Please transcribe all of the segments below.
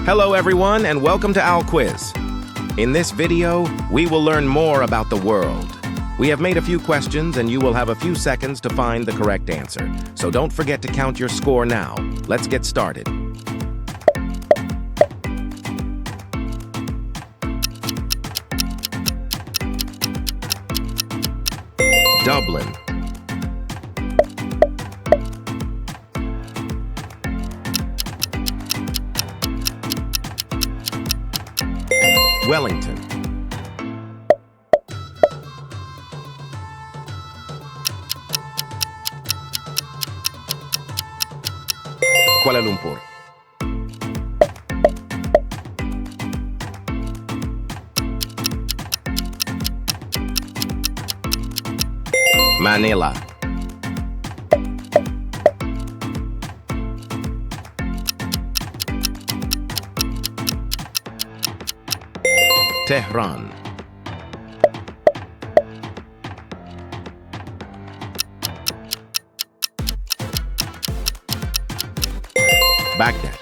Hello everyone and welcome to Our Quiz. In this video, we will learn more about the world. We have made a few questions and you will have a few seconds to find the correct answer. So don't forget to count your score now. Let's get started. Dublin. Wellington. Kuala Lumpur. Manila. Tehran. Baghdad.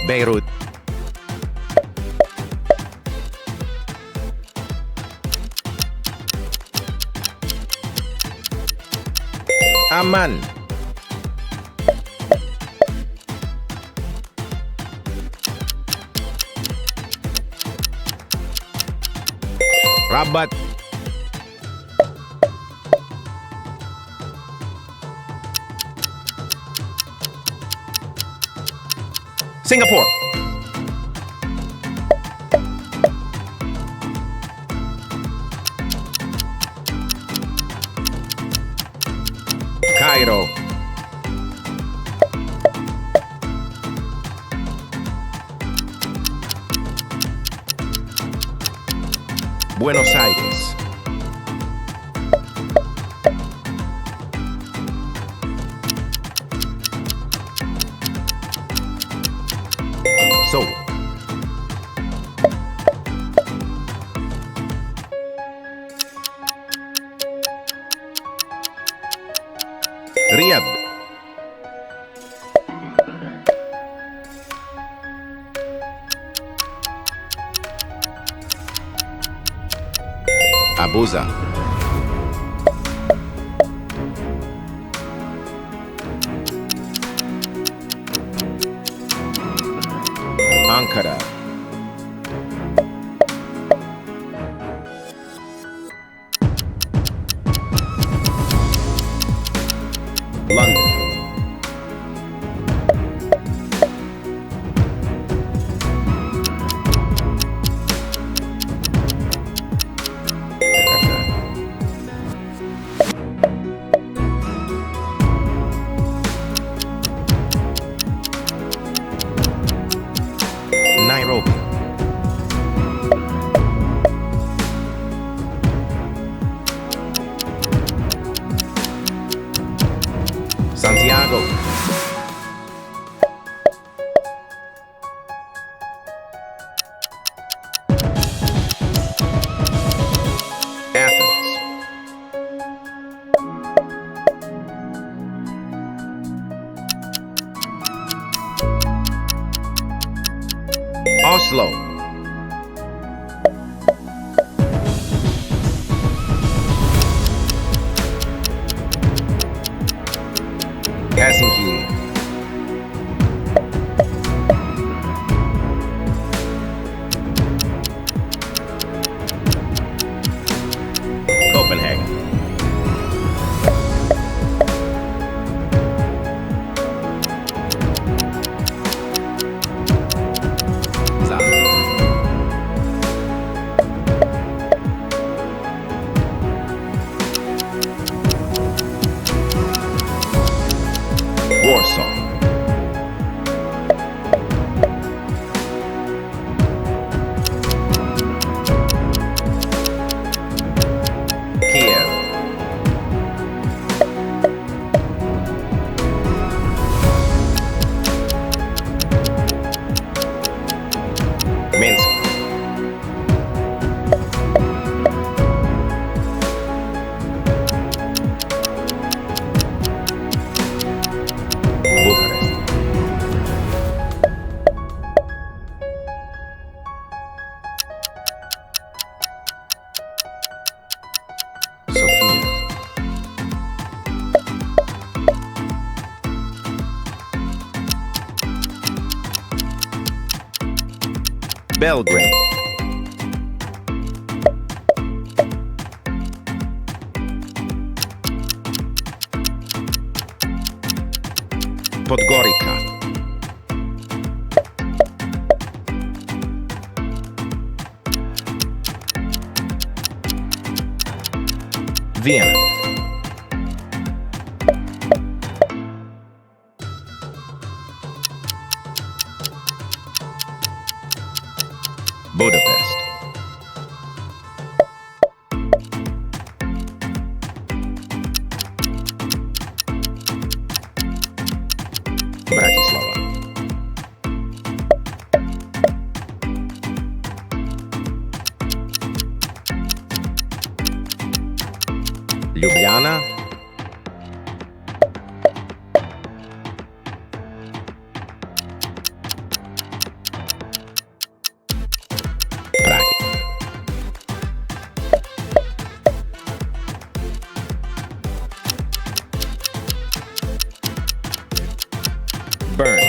Beirut. Amman. Rabat. Singapore. Cairo. Buenos Aires. Seoul. Riyadh. Abuja. Ankara. London. Nairobi. Santiago. Athens. Oslo. Helsinki. Copenhagen. Zagreb. Belgrade. Podgorica. Vienna. Budapest. Bratislava. Ljubljana. Prague. Bern.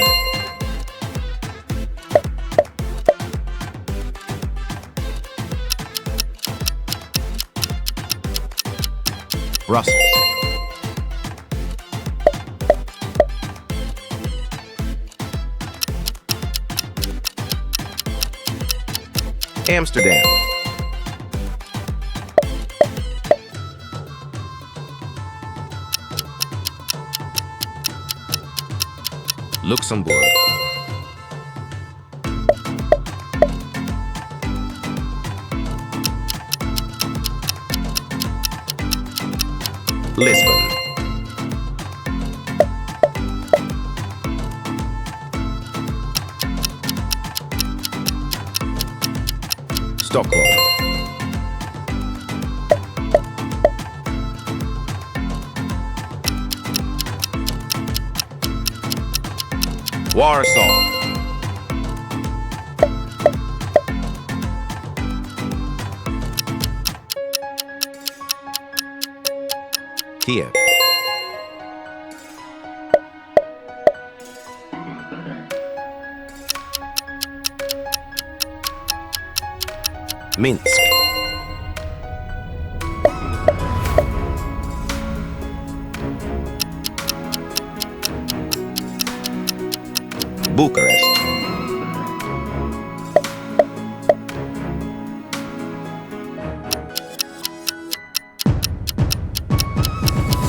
Brussels. Amsterdam. Luxembourg. Lisbon. Stockholm. Warsaw. Kiev. Minsk. Bucharest.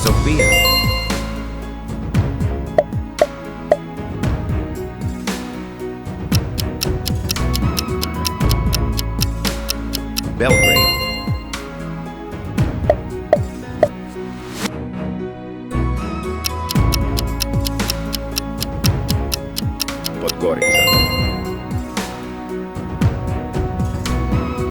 Sofia. Belgrade. Podgorica.